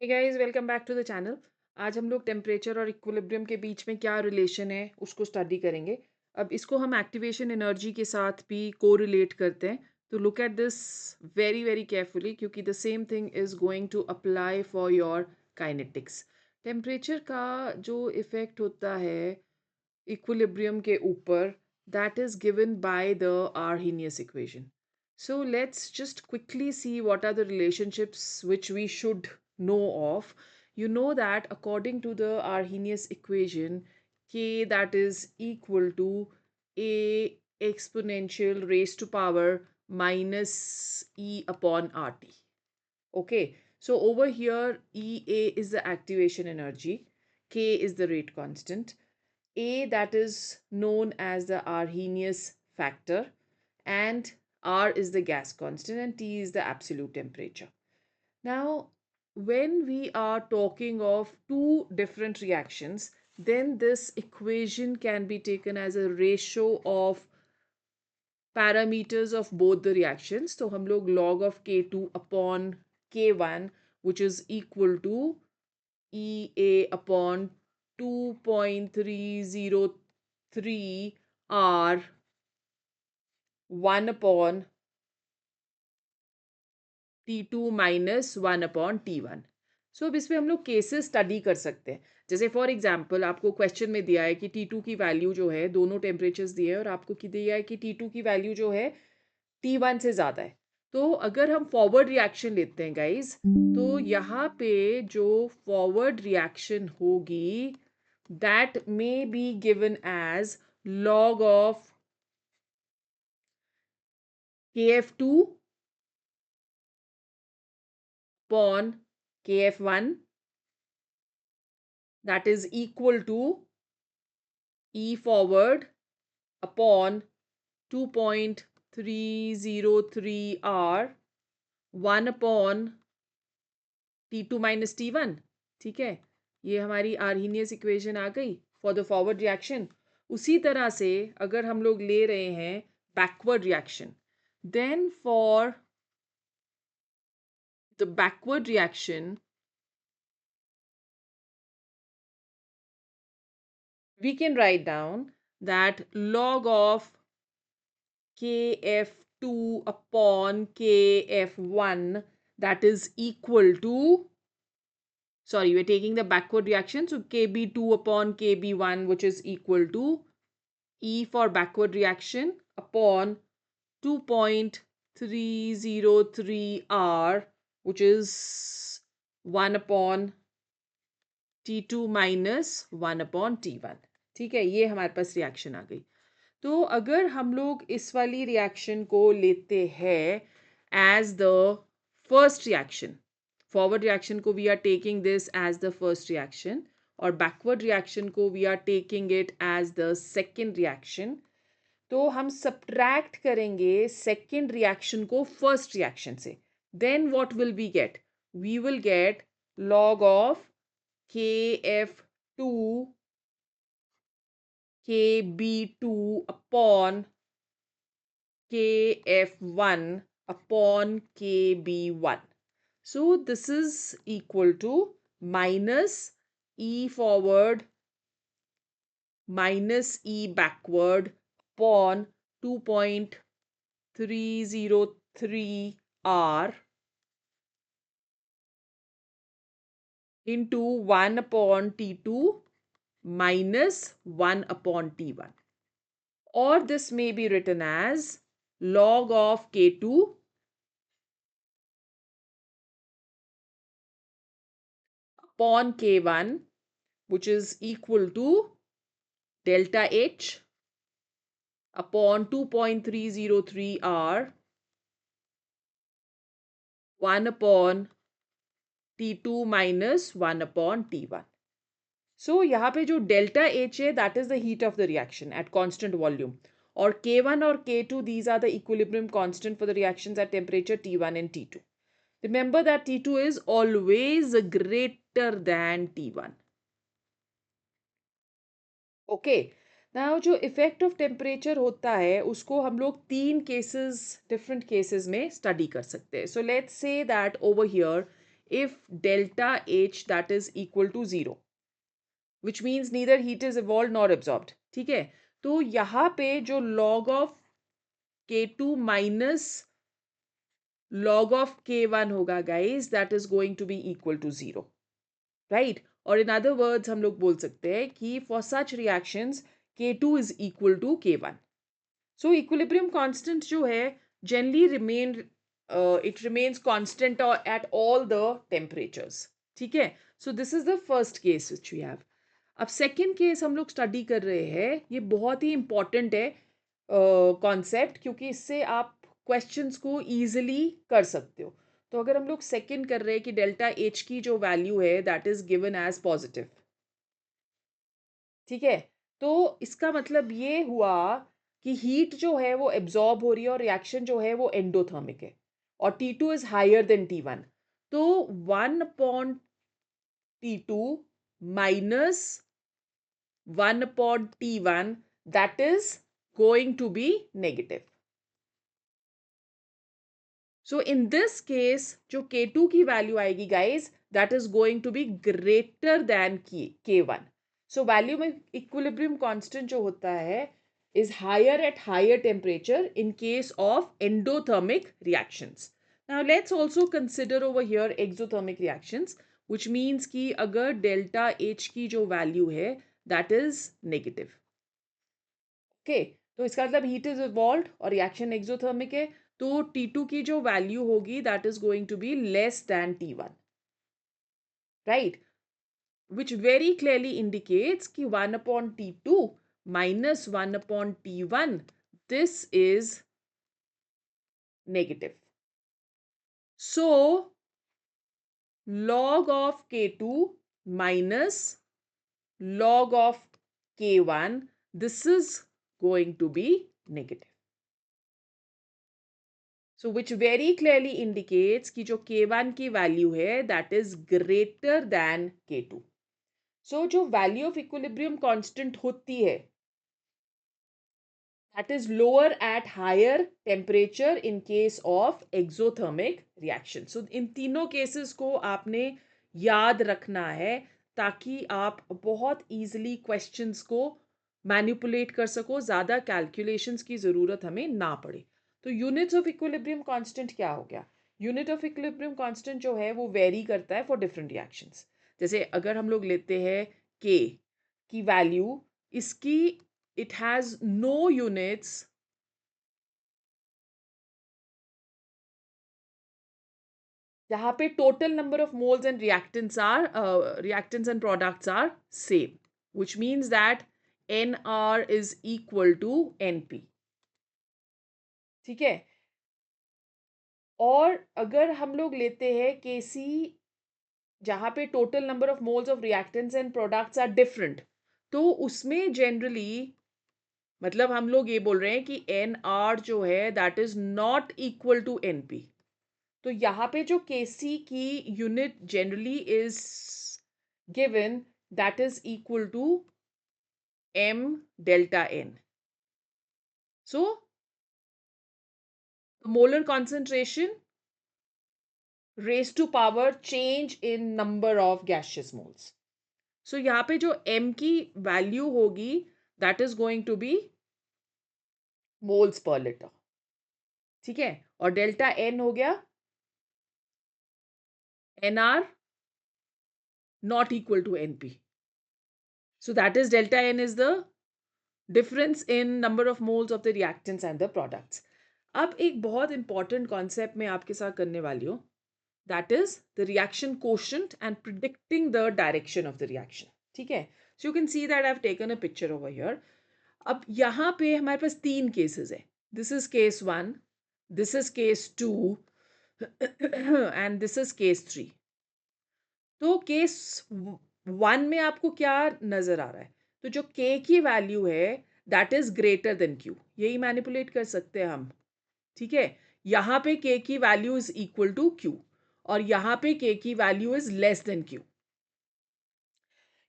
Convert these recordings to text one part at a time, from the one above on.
Hey guys welcome back to the channel. आज हम लोग टेम्परेचर और इक्विलिब्रियम के बीच में क्या रिलेशन है उसको स्टडी करेंगे। अब इसको हम एक्टिवेशन एनर्जी के साथ भी कोरिलेट करते हैं। तो look at this very very carefully क्योंकि the same thing is going to apply for your kinetics. Temperature का जो इफ़ेक्ट होता है इक्विलिब्रियम के ऊपर, that is given by the Arrhenius equation. So let's just quickly see what are the relationships which we should know of. You know that according to the Arrhenius equation, K that is equal to A exponential raised to power minus E upon RT. Okay, so over here, EA is the activation energy, K is the rate constant, A that is known as the Arrhenius factor, and R is the gas constant, and T is the absolute temperature. Now, when we are talking of two different reactions, then this equation can be taken as a ratio of parameters of both the reactions. So हम लोग log of K2 upon K1 which is equal to EA upon 2.303 R 1 upon T2 minus 1 upon T1. सो अब इसमें हम लोग cases study कर सकते हैं। जैसे फॉर एग्जांपल आपको क्वेश्चन में दिया है कि T2 की वैल्यू जो है, दोनों टेम्परेचर्स दिए हैं और आपको दिया है कि T2 की वैल्यू जो है T1 से ज़्यादा है। तो अगर हम फॉरवर्ड रिएक्शन लेते हैं गाइज, तो यहाँ पे जो फॉरवर्ड रिएक्शन होगी that may be given as log of KF2 upon KF1 that is equal to E forward upon 2.303 R 1 upon T2 minus T1। ठीक है, ये हमारी आर्हीनियस इक्वेशन आ गई फॉर द फॉरवर्ड रिएक्शन। उसी तरह से अगर हम लोग ले रहे हैं backward reaction, then for the backward reaction we can write down that log of Kf2 upon Kf1 that is equal to, sorry, we're taking the backward reaction, so Kb2 upon Kb1 which is equal to E for backward reaction upon 2.303 R which is 1 upon T2 minus 1 upon T1। ठीक है, ये हमारे पास reaction आ गई। तो अगर हम लोग इस वाली रिएक्शन को लेते हैं as the first reaction, forward reaction को we are taking this as the first reaction और बैकवर्ड रिएक्शन को we are taking it as the second reaction, तो हम सब्ट्रैक्ट करेंगे सेकेंड रिएक्शन को फर्स्ट रिएक्शन से। Then what will we get? We will get log of KF2 KB2 upon KF1 upon KB1. So this is equal to minus E forward minus E backward upon 2.303 R into 1 upon T2 minus 1 upon T1. Or this may be written as log of K2 upon K1 which is equal to delta H upon 2.303 R 1 upon T2 minus 1 upon T1. So यहाँ पे जो delta H है that is the heat of the reaction at constant volume, और K1 और K2 these are the equilibrium constant for the reactions at temperature T1 and T2. Remember that T2 is always greater than T1. Okay, now जो effect of temperature होता है उसको हम लोग तीन cases, different cases में study कर सकते हैं। So let's say that over here if delta H that is equal to 0, which means neither heat is evolved nor absorbed. ठीक है, तो यहाँ पे जो log of K2 minus log of K1 होगा guys, that is going to be equal to 0, right? Or in other words हम लोग बोल सकते हैं कि for such reactions K2 is equal to K1. So equilibrium constant जो है generally it remains constant or at all the temperatures. ठीक है, so this is the first case which we have. अब सेकेंड केस हम लोग study कर रहे हैं, ये बहुत ही इंपॉर्टेंट है कॉन्सेप्ट, क्योंकि इससे आप क्वेश्चंस को इजीली कर सकते हो. तो अगर हम लोग सेकेंड कर रहे हैं कि डेल्टा एच की जो वैल्यू है that is given as positive, ठीक है, तो इसका मतलब ये हुआ कि हीट जो है वो एब्जॉर्ब हो रही है और रिएक्शन जो है वो एंडोथर्मिक है और T2 is higher than T1. तो 1 upon T2 minus 1 upon T1 that is going to be negative. So in this case जो K2 की value आएगी guys that is going to be greater than K1. So value में equilibrium constant जो होता है is higher at higher temperature in case of endothermic reactions. Now let's also consider over here exothermic reactions, which means कि अगर delta H की जो value है that is negative. Okay, तो इसका मतलब हीट इज इवॉल्व और रिएक्शन एक्सोथर्मिक है, तो T2 की जो वैल्यू होगी that is going to be less than T1, right, which very clearly indicates कि 1 upon T2 minus 1 upon T1 this is negative. So log of K2 minus log of K1, this is going to be negative. So which very clearly indicates कि जो K1 की value है that is greater than K2. So जो value of equilibrium constant होती है that is lower at higher temperature in case of exothermic reaction. So इन तीनों cases को आपने याद रखना है ताकि आप बहुत easily questions को manipulate कर सको, ज़्यादा calculations की ज़रूरत हमें ना पड़े. तो यूनिट्स ऑफ इक्विलिब्रियम कांस्टेंट क्या हो गया? यूनिट ऑफ इक्विलिब्रियम कांस्टेंट जो है वो वेरी करता है फॉर डिफरेंट रिएक्शंस. जैसे अगर हम लोग लेते हैं के की वैल्यू, इसकी इट हैज नो यूनिट्स जहाँ पे total number of moles and reactants and products are same, which means that NR is equal to NP. ठीक है, और अगर हम लोग लेते हैं KC जहाँ पे total number of moles of reactants and products are different, तो उसमें जनरली मतलब हम लोग ये बोल रहे हैं कि NR जो है that is not equal to NP. तो यहाँ पे जो KC की unit generally is given that is equal to M delta N. So molar concentration raised to power change in number of gaseous moles. So यहाँ पे जो M की value होगी that is going to be moles per litre. ठीक है, और delta N हो गया NR not equal to NP. So that is delta N is the difference in number of moles of the reactants and the products. अब एक बहुत important concept मैं आपके साथ करने वाली हूँ, that is the reaction quotient and predicting the direction of the reaction. ठीक है, so you can see that I've taken a picture over here. अब यहाँ पे हमारे पास तीन केसेस है. This is case 1, this is case 2 and this is case 3. तो case 1 में आपको क्या नजर आ रहा है? तो जो K की वैल्यू है that is greater than Q, यही मैनिपुलेट कर सकते हैं हम. ठीक है, यहाँ पे K की value is equal to Q और यहाँ पे K की value is less then Q.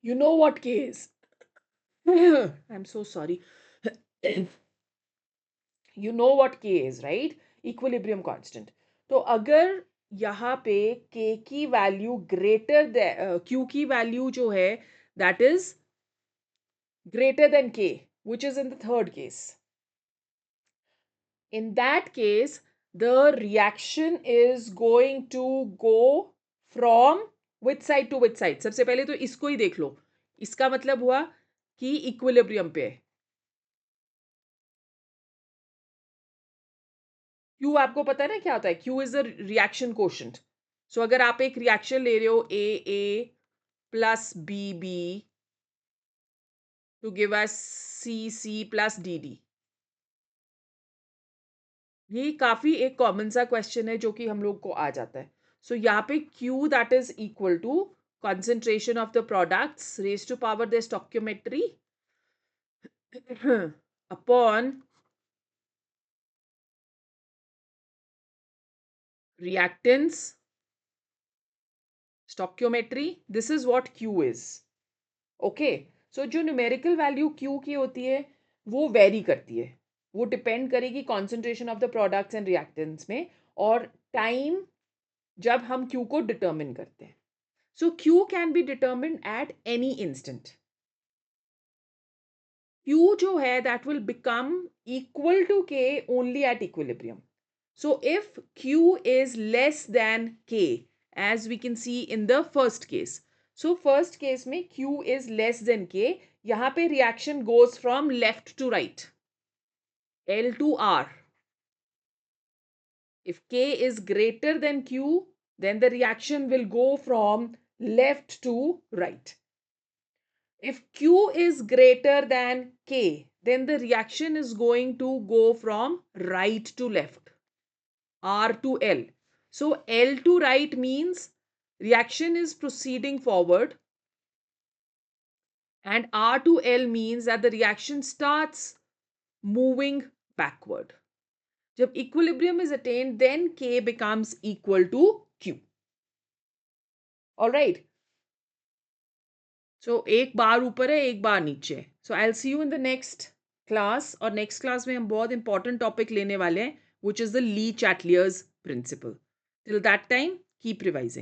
You know what K is? I'm so sorry. You know what K is, right? Equilibrium constant. तो अगर यहाँ पे k की वैल्यू ग्रेटर q की वैल्यू जो है that is greater than k, which is in the third case. In that case, the reaction is going to go from which side to which side? सबसे पहले तो इसको ही देख लो. इसका मतलब हुआ कि इक्विलिब्रियम पे है. Q आपको पता है ना क्या होता है? Q is the reaction quotient. So अगर आप एक रिएक्शन ले रहे हो A plus B to give us C plus D. ये काफी एक कॉमन सा क्वेश्चन है जो कि हम लोग को आ जाता है. सो यहाँ पे Q that is equal to concentration of the products raised to power their stoichiometry upon reactants stoichiometry. This is what Q is. Okay. So जो न्यूमेरिकल वैल्यू Q की होती है वो वेरी करती है. वो डिपेंड करेगी concentration of the products and reactants में और टाइम जब हम Q को डिटर्मिन करते हैं. So Q can be determined at any instant. Q जो है that will become equal to K only at equilibrium. So if Q is less than K, as we can see in the first case. So first case में Q is less than K. यहाँ पे reaction goes from left to right. L to R. If K is greater than Q, then the reaction will go from left to right. If Q is greater than K, then the reaction is going to go from right to left, R to L. So L to right means reaction is proceeding forward, and R to L means that the reaction starts moving backward. जब equilibrium is attained, then K becomes equal to Q. All right. So एक बार ऊपर है एक बार नीचे है. So I'll see you in the next class. और next class में हम बहुत important topic लेने वाले हैं, which is the Lee Chateliers principle. Till that time, keep revising.